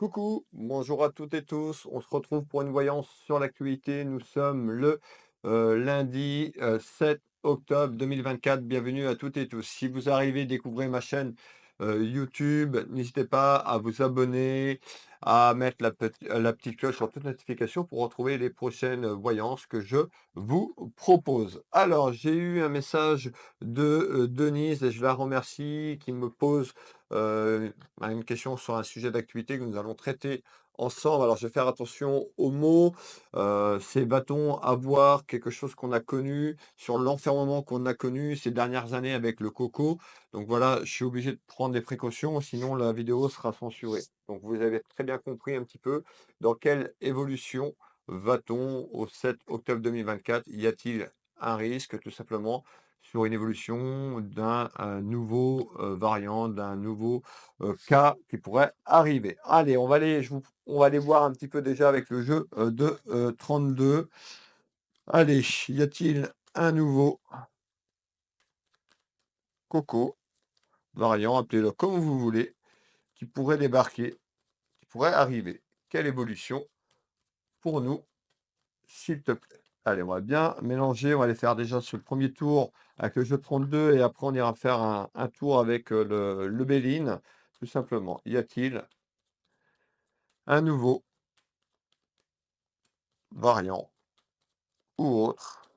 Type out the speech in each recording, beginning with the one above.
Coucou, bonjour à toutes et tous. On se retrouve pour une voyance sur l'actualité. Nous sommes le lundi 7 octobre 2024. Bienvenue à toutes et tous. Si vous arrivez, découvrez ma chaîne YouTube. N'hésitez pas à vous abonner, à mettre la petite cloche sur toute notification pour retrouver les prochaines voyances que je vous propose. Alors, j'ai eu un message de Denise et je la remercie qui me pose une question sur un sujet d'actualité que nous allons traiter ensemble. Alors, je vais faire attention aux mots. C'est va-t-on avoir quelque chose qu'on a connu sur l'enfermement qu'on a connu ces dernières années avec le coco? Donc voilà, je suis obligé de prendre des précautions, sinon la vidéo sera censurée. Donc vous avez très bien compris un petit peu dans quelle évolution va-t-on au 7 octobre 2024. Y a-t-il un risque tout simplement sur une évolution d'un nouveau variant, d'un nouveau cas qui pourrait arriver. Allez, on va aller voir un petit peu déjà avec le jeu de 32. Allez, y a-t-il un nouveau coco, variant, appelez-le comme vous voulez, qui pourrait débarquer, qui pourrait arriver? Quelle évolution pour nous, s'il te plaît? Allez, on va bien mélanger. On va aller faire déjà ce premier tour avec le jeu de 32 et après on ira faire un tour avec le Béline, tout simplement. Y a-t-il un nouveau variant ou autre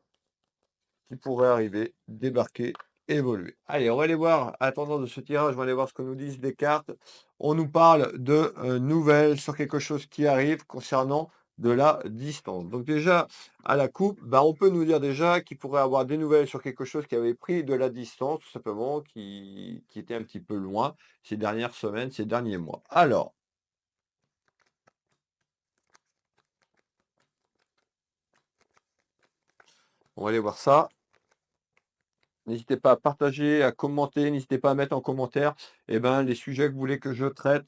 qui pourrait arriver, débarquer, évoluer? Allez, on va aller voir, attendant de ce tirage, on va aller voir ce que nous disent les cartes. On nous parle de nouvelles sur quelque chose qui arrive concernant de la distance. Donc déjà, à la coupe, bah, on peut nous dire déjà qu'il pourrait avoir des nouvelles sur quelque chose qui avait pris de la distance, tout simplement, qui était un petit peu loin ces dernières semaines, ces derniers mois. Alors, on va aller voir ça. N'hésitez pas à partager, à commenter, n'hésitez pas à mettre en commentaire, les sujets que vous voulez que je traite,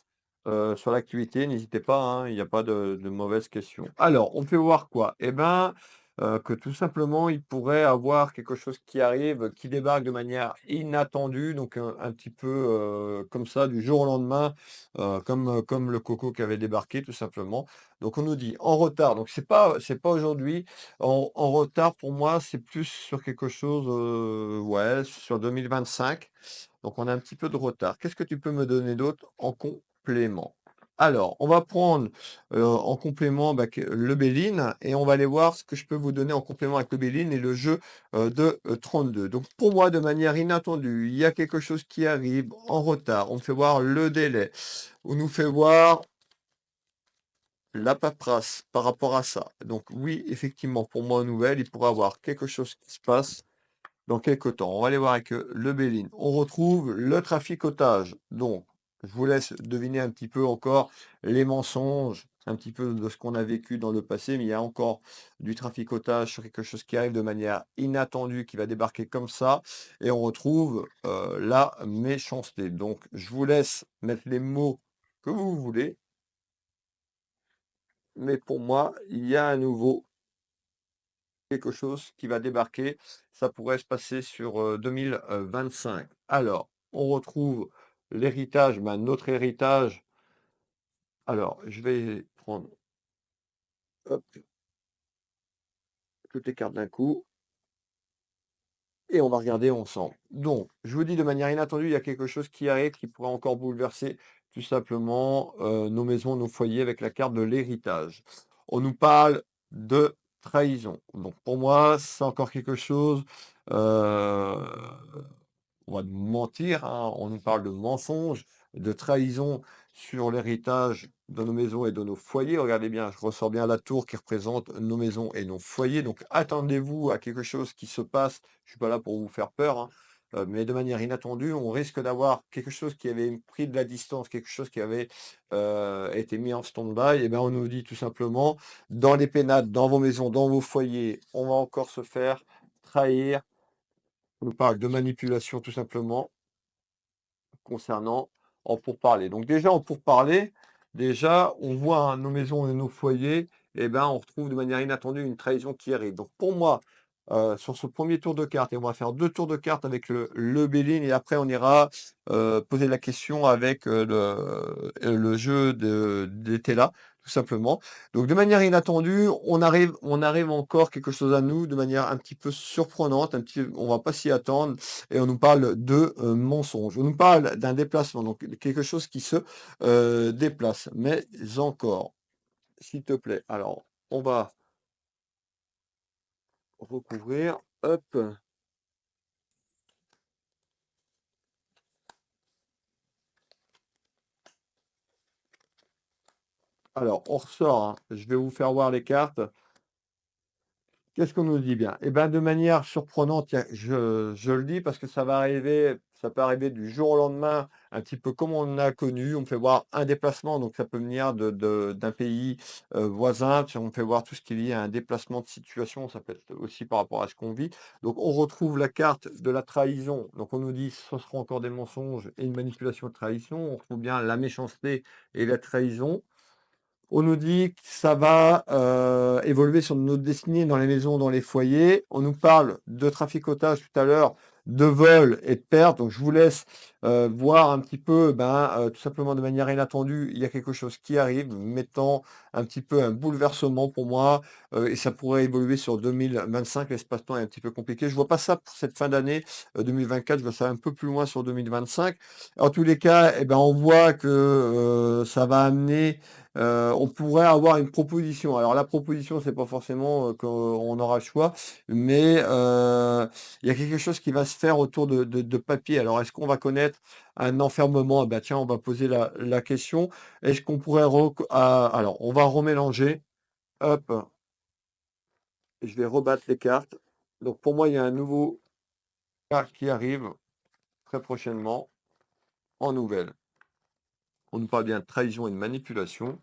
sur l'actualité. N'hésitez pas, hein, il n'y a pas de mauvaises questions. Alors, on peut voir quoi? Que tout simplement, il pourrait avoir quelque chose qui arrive, qui débarque de manière inattendue, donc un petit peu, comme ça, du jour au lendemain, comme le coco qui avait débarqué, tout simplement. Donc on nous dit: «En retard», donc c'est pas aujourd'hui. En retard pour moi, c'est plus sur quelque chose, ouais, sur 2025. Donc on a un petit peu de retard. Qu'est-ce que tu peux me donner d'autre en complément? Alors, on va prendre, en complément, que le Béline et on va aller voir ce que je peux vous donner en complément avec le Béline et le jeu, de, 32. Donc pour moi, de manière inattendue, il y a quelque chose qui arrive en retard. On me fait voir le délai. On nous fait voir la paperasse par rapport à ça. Donc oui, effectivement, pour moi, nouvelle, il pourrait y avoir quelque chose qui se passe dans quelque temps. On va aller voir avec le Béline. On retrouve le traficotage. Donc, je vous laisse deviner un petit peu encore les mensonges, un petit peu de ce qu'on a vécu dans le passé, mais il y a encore du traficotage sur quelque chose qui arrive de manière inattendue, qui va débarquer comme ça, et on retrouve la méchanceté. Donc, je vous laisse mettre les mots que vous voulez, mais pour moi, il y a à nouveau quelque chose qui va débarquer. Ça pourrait se passer sur 2025. Alors, on retrouve l'héritage, notre héritage. Alors, je vais prendre hop, toutes les cartes d'un coup et on va regarder ensemble. Donc, je vous dis de manière inattendue, il y a quelque chose qui arrive qui pourrait encore bouleverser tout simplement nos maisons, nos foyers avec la carte de l'héritage. On nous parle de trahison. Donc, pour moi, c'est encore quelque chose. euh, on va nous mentir, hein, on nous parle de mensonges, de trahison sur l'héritage de nos maisons et de nos foyers. Regardez bien, je ressors bien la tour qui représente nos maisons et nos foyers. Donc attendez-vous à quelque chose qui se passe. Je suis pas là pour vous faire peur, hein, mais de manière inattendue, on risque d'avoir quelque chose qui avait pris de la distance, quelque chose qui avait été mis en stand-by. Et bien on nous dit tout simplement, dans les pénates, dans vos maisons, dans vos foyers, on va encore se faire trahir. On nous parle de manipulation tout simplement concernant en pourparlers. Donc déjà en pourparlers, déjà on voit, hein, nos maisons et nos foyers, on retrouve de manière inattendue une trahison qui arrive. Donc pour moi, sur ce premier tour de cartes et on va faire 2 tours de cartes avec le Béline et après on ira, poser la question avec, le jeu des Télas, tout simplement. Donc de manière inattendue, on arrive encore quelque chose à nous de manière un petit peu surprenante, un petit on va pas s'y attendre et on nous parle de, mensonge. On nous parle d'un déplacement, donc quelque chose qui se, déplace. Mais encore, s'il te plaît, alors on va recouvrir, hop. Alors, on ressort, hein. Je vais vous faire voir les cartes. Qu'est-ce qu'on nous dit bien? Eh ben, de manière surprenante, je le dis parce que ça peut arriver du jour au lendemain, un petit peu comme on a connu. On me fait voir un déplacement, donc ça peut venir d'un pays voisin. Si on me fait voir tout ce qui est lié à un déplacement de situation, ça peut être aussi par rapport à ce qu'on vit. Donc, on retrouve la carte de la trahison. Donc, on nous dit ce sera encore des mensonges et une manipulation de trahison. On retrouve bien la méchanceté et la trahison. On nous dit que ça va évoluer sur notre destinée dans les maisons, dans les foyers. On nous parle de traficotage tout à l'heure, de vol et de perte. Donc je vous laisse voir un petit peu, tout simplement de manière inattendue, il y a quelque chose qui arrive, mettant un petit peu un bouleversement pour moi, et ça pourrait évoluer sur 2025. L'espace-temps est un petit peu compliqué. Je vois pas ça pour cette fin d'année 2024. Je vois ça un peu plus loin sur 2025. En tous les cas, eh ben, on voit que ça va amener on pourrait avoir une proposition. Alors la proposition, c'est pas forcément, qu'on aura le choix, mais il y a quelque chose qui va se faire autour de papier. Alors est-ce qu'on va connaître un enfermement? Ah bah tiens, on va poser la question. Est-ce qu'on pourrait alors on va remélanger. Hop, je vais rebattre les cartes. Donc pour moi, il y a un nouveau cas qui arrive très prochainement en nouvelle. On nous parle bien de trahison et de manipulation.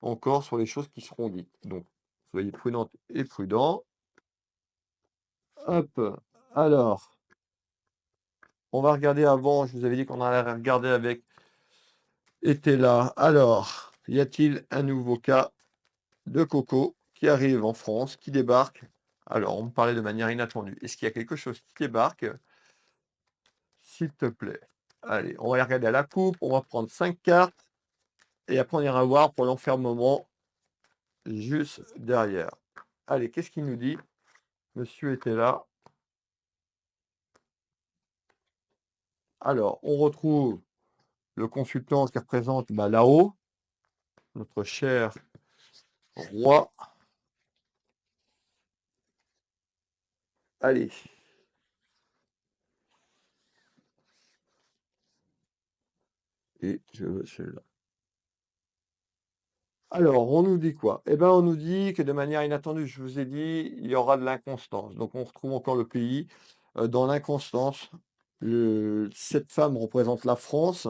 Encore sur les choses qui seront dites. Donc, soyez prudentes et prudents. Hop, alors, on va regarder avant, je vous avais dit qu'on allait regarder avec était là. Alors, y a-t-il un nouveau cas de coco qui arrive en France, qui débarque? Alors, on me parlait de manière inattendue. Est-ce qu'il y a quelque chose qui débarque? S'il te plaît. Allez, on va aller regarder à la coupe, on va prendre 5 cartes et après on ira voir pour l'enfermement juste derrière. Allez, qu'est-ce qu'il nous dit? Monsieur était là. Alors, on retrouve le consultant qui représente là-haut, notre cher roi. Allez. Et je veux celui-là. Alors, on nous dit quoi? Eh ben, on nous dit que de manière inattendue, je vous ai dit, il y aura de l'inconstance. Donc, on retrouve encore le pays dans l'inconstance. Cette femme représente la France.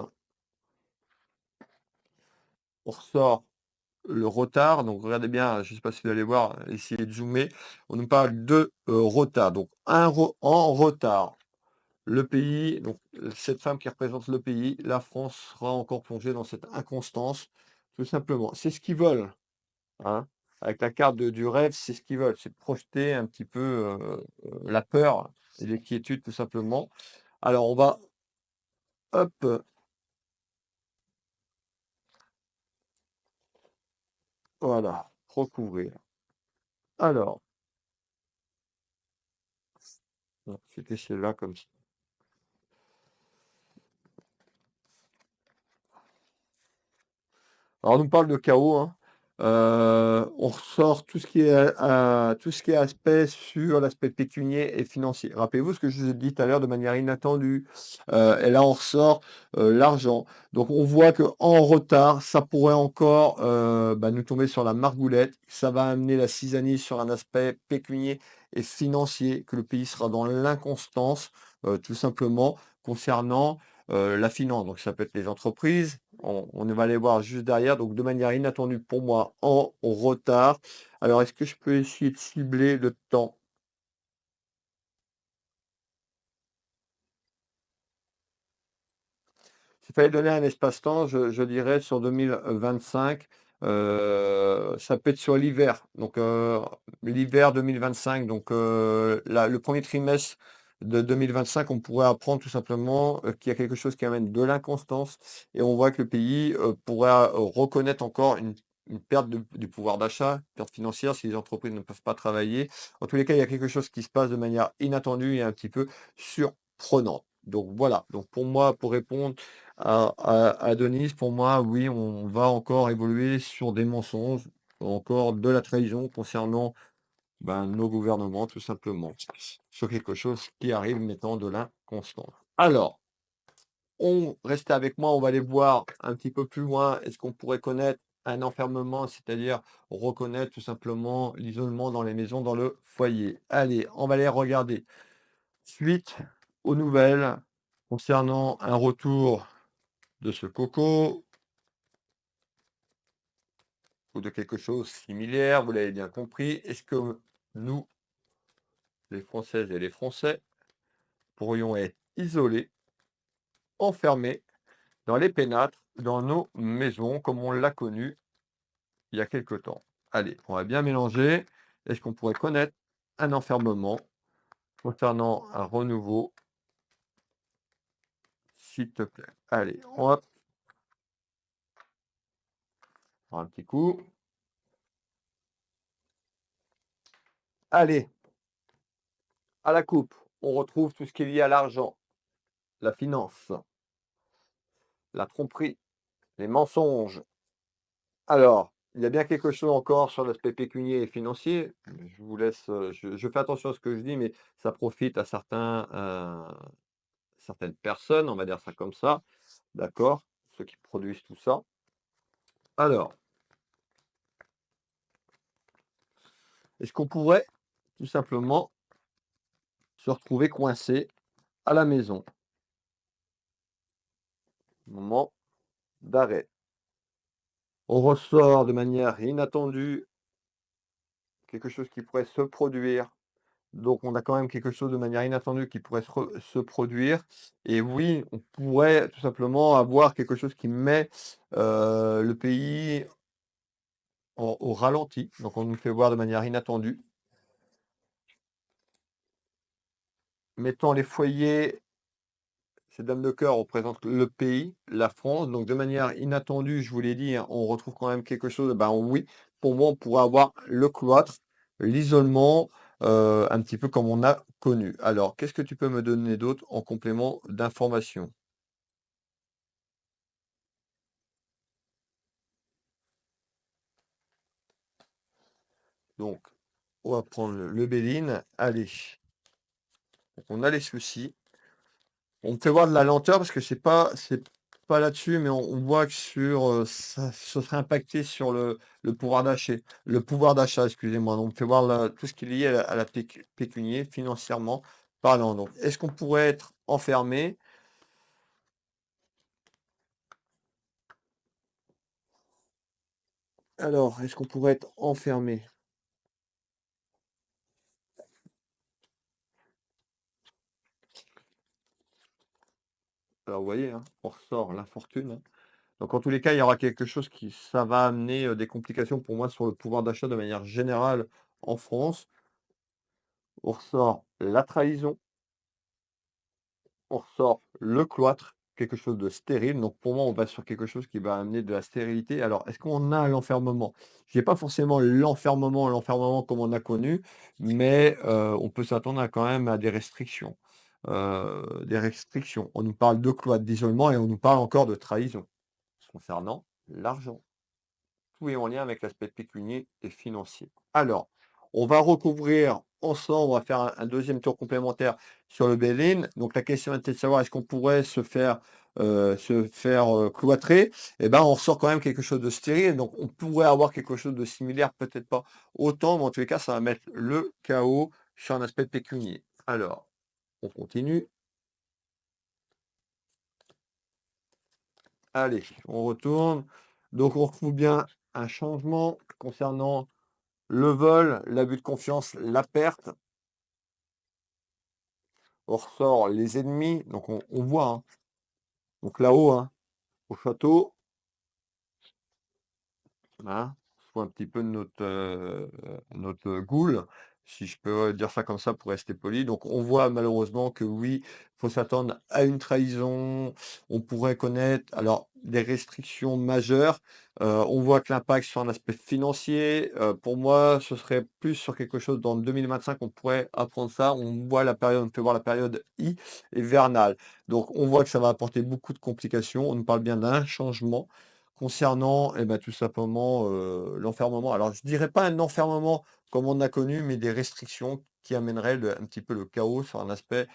On ressort le retard. Donc, regardez bien, je ne sais pas si vous allez voir, essayez de zoomer. On nous parle de retard. Donc, en retard. Le pays, donc cette femme qui représente le pays, la France sera encore plongée dans cette inconstance, tout simplement. C'est ce qu'ils veulent, hein. Avec la carte du rêve, c'est ce qu'ils veulent, c'est projeter un petit peu la peur et l'inquiétude, tout simplement. Alors on va, hop, voilà, recouvrir. Alors, non, c'était celle-là comme ça. Alors, on nous parle de chaos, hein. On ressort tout ce qui est aspect sur l'aspect pécunier et financier. Rappelez-vous ce que je vous ai dit tout à l'heure de manière inattendue. Et là, on ressort l'argent. Donc, on voit que en retard, ça pourrait encore nous tomber sur la margoulette. Ça va amener la cisanie sur un aspect pécunier et financier, que le pays sera dans l'inconstance, tout simplement, concernant la finance. Donc, ça peut être les entreprises. On va aller voir juste derrière, donc de manière inattendue pour moi, en retard. Alors, est-ce que je peux essayer de cibler le temps? S'il fallait donner un espace-temps, je dirais sur 2025, Ça peut être sur l'hiver, donc l'hiver 2025, donc le premier trimestre de 2025, on pourrait apprendre tout simplement qu'il y a quelque chose qui amène de l'inconstance et on voit que le pays pourra reconnaître encore une perte du pouvoir d'achat, perte financière si les entreprises ne peuvent pas travailler. En tous les cas, il y a quelque chose qui se passe de manière inattendue et un petit peu surprenante. Donc voilà, donc pour moi, pour répondre à Denise, pour moi, oui, on va encore évoluer sur des mensonges, encore de la trahison concernant nos gouvernements, tout simplement, sur quelque chose qui arrive mettant de l'inconstance. Alors, on reste avec moi, on va aller voir un petit peu plus loin. Est-ce qu'on pourrait connaître un enfermement, c'est-à-dire reconnaître tout simplement l'isolement dans les maisons, dans le foyer? Allez, on va aller regarder. Suite aux nouvelles concernant un retour de ce coco ou de quelque chose similaire, vous l'avez bien compris. Est-ce que nous, les Françaises et les Français, pourrions être isolés, enfermés dans les pénatres, dans nos maisons, comme on l'a connu il y a quelque temps? Allez, on va bien mélanger. Est-ce qu'on pourrait connaître un enfermement concernant un renouveau, s'il te plaît? Allez, on va prendre un petit coup. Allez, à la coupe, on retrouve tout ce qui est lié à l'argent, la finance, la tromperie, les mensonges. Alors, il y a bien quelque chose encore sur l'aspect pécunier et financier. Je vous laisse, je fais attention à ce que je dis, mais ça profite à certaines personnes, on va dire ça comme ça, d'accord? Ceux qui produisent tout ça. Alors, est-ce qu'on pourrait tout simplement se retrouver coincé à la maison? Moment d'arrêt. On ressort de manière inattendue quelque chose qui pourrait se produire. Donc, on a quand même quelque chose de manière inattendue qui pourrait se produire. Et oui, on pourrait tout simplement avoir quelque chose qui met le pays au ralenti. Donc, on nous fait voir de manière inattendue. Mettant les foyers, ces dames de cœur représentent le pays, la France. Donc, de manière inattendue, je vous l'ai dit, hein, on retrouve quand même quelque chose. Ben oui, pour moi, on pourrait avoir le cloître, l'isolement, un petit peu comme on a connu. Alors, qu'est-ce que tu peux me donner d'autre en complément d'information? Donc, on va prendre le Béline. Allez, donc on a les soucis. On me fait voir de la lenteur parce que c'est pas là-dessus, mais on voit que sur ça, ce serait impacté sur le pouvoir d'achat. Le pouvoir d'achat, excusez-moi. Donc, on me fait voir tout ce qui est lié à la pécunier, financièrement parlant. Donc, est-ce qu'on pourrait être enfermé? Alors, est-ce qu'on pourrait être enfermé? Alors, vous voyez, hein, on ressort l'infortune, hein. Donc, en tous les cas, il y aura quelque chose ça va amener des complications pour moi sur le pouvoir d'achat de manière générale en France. On ressort la trahison, on ressort le cloître, quelque chose de stérile. Donc, pour moi, on va sur quelque chose qui va amener de la stérilité. Alors, est-ce qu'on a l'enfermement? Je n'ai pas forcément l'enfermement comme on a connu, mais on peut s'attendre quand même à des restrictions. Des restrictions. On nous parle de cloître, d'isolement et on nous parle encore de trahison concernant l'argent. Tout est en lien avec l'aspect pécunier et financier. Alors, on va recouvrir ensemble, on va faire un deuxième tour complémentaire sur le bail-in. Donc la question était de savoir est-ce qu'on pourrait se faire cloîtrer. Eh ben, on ressort quand même quelque chose de stérile. Donc on pourrait avoir quelque chose de similaire, peut-être pas autant, mais en tous les cas, ça va mettre le chaos sur un aspect pécunier. Alors, on continue. Allez, on retourne. Donc on retrouve bien un changement concernant le vol, l'abus de confiance, la perte. On ressort les ennemis. Donc on voit, hein. Donc là-haut, hein, au château, hein, soit un petit peu notre goule, si je peux dire ça comme ça pour rester poli. Donc on voit malheureusement que oui, faut s'attendre à une trahison. On pourrait connaître alors des restrictions majeures. On voit que l'impact sur un aspect financier, pour moi, ce serait plus sur quelque chose dans 2025, on pourrait apprendre ça. On peut voir la période hivernale. Donc on voit que ça va apporter beaucoup de complications. On nous parle bien d'un changement. Concernant, eh ben, tout simplement, l'enfermement. Alors je dirais pas un enfermement comme on a connu, mais des restrictions qui amèneraient un petit peu le chaos sur un aspect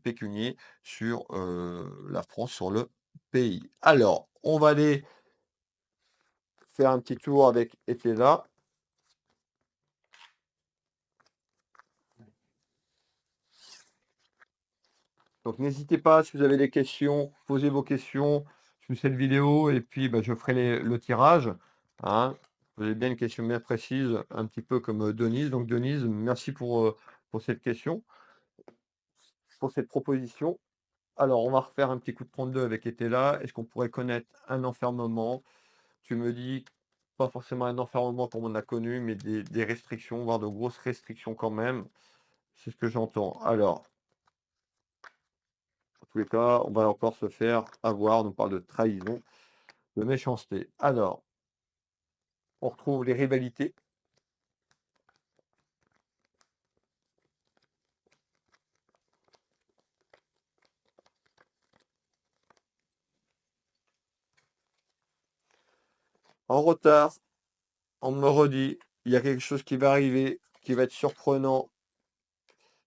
pécunier sur, la France, sur le pays. Alors, on va aller faire un petit tour avec Etela. Donc n'hésitez pas, si vous avez des questions, posez vos questions sous cette vidéo et puis, bah, je ferai le tirage, hein. Vous avez bien une question bien précise, un petit peu comme, Denise. Donc Denise, merci pour cette question, pour cette proposition. Alors, on va refaire un petit coup de 32 avec Etela. Est-ce qu'on pourrait connaître un enfermement? Tu me dis, pas forcément un enfermement comme on a connu, mais des restrictions, voire de grosses restrictions quand même. C'est ce que j'entends. Alors, en tous les cas, on va encore se faire avoir. On nous parle de trahison, de méchanceté. Alors, on retrouve les rivalités. En retard, on me redit, il y a quelque chose qui va arriver, qui va être surprenant.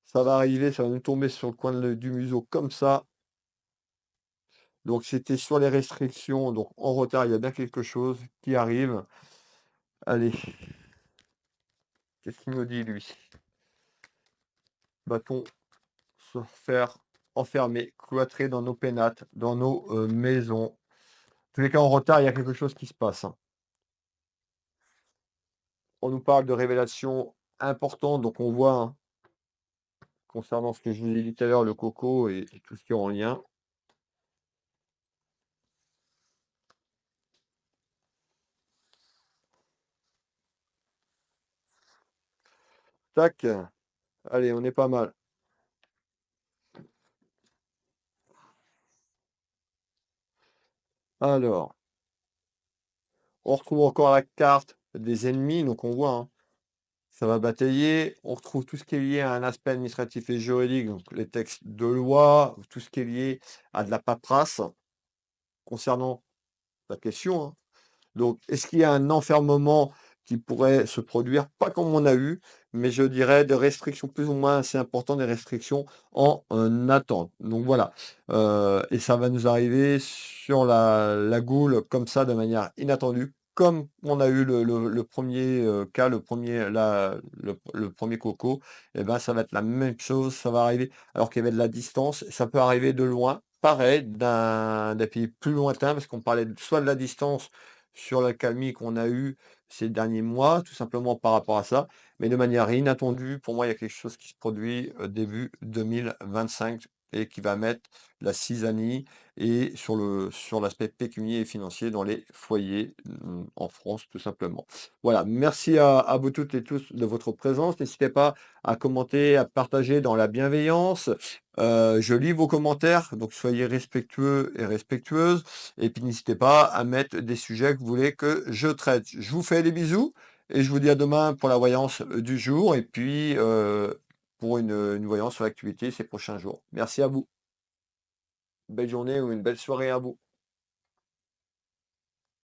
Ça va arriver, ça va nous tomber sur le coin du museau comme ça. Donc c'était sur les restrictions, donc en retard, il y a bien quelque chose qui arrive. Allez, qu'est-ce qu'il me dit lui? Va-t-on se faire enfermer, cloîtrer dans nos pénates, dans nos maisons? En tous les cas, en retard, il y a quelque chose qui se passe, hein. On nous parle de révélations importantes, donc on voit, hein, concernant ce que je vous ai dit tout à l'heure, le coco et tout ce qui est en lien. Tac, allez, on est pas mal. Alors, on retrouve encore la carte des ennemis, donc on voit, hein, ça va batailler. On retrouve tout ce qui est lié à un aspect administratif et juridique, donc les textes de loi, tout ce qui est lié à de la paperasse concernant la question, hein. Donc, est-ce qu'il y a un enfermement qui pourrait se produire? Pas comme on a eu, mais je dirais des restrictions plus ou moins assez importantes, des restrictions en attente. Donc voilà. Et ça va nous arriver sur la goule comme ça, de manière inattendue, comme on a eu le premier cas, le premier coco. Et ben, ça va être la même chose. Ça va arriver alors qu'il y avait de la distance. Ça peut arriver de loin. Pareil, d'un pays plus lointain, parce qu'on parlait soit de la distance sur l'accalmie qu'on a eue ces derniers mois, tout simplement par rapport à ça. Mais de manière inattendue, pour moi, il y a quelque chose qui se produit début 2025 et qui va mettre la cisanie et sur l'aspect pécunier et financier dans les foyers en France, tout simplement. Voilà, merci à vous toutes et tous de votre présence. N'hésitez pas à commenter, à partager dans la bienveillance. Je lis vos commentaires, donc soyez respectueux et respectueuses. Et puis n'hésitez pas à mettre des sujets que vous voulez que je traite. Je vous fais des bisous et je vous dis à demain pour la voyance du jour et puis pour une voyance sur l'activité ces prochains jours. Merci à vous. Belle journée ou une belle soirée à vous.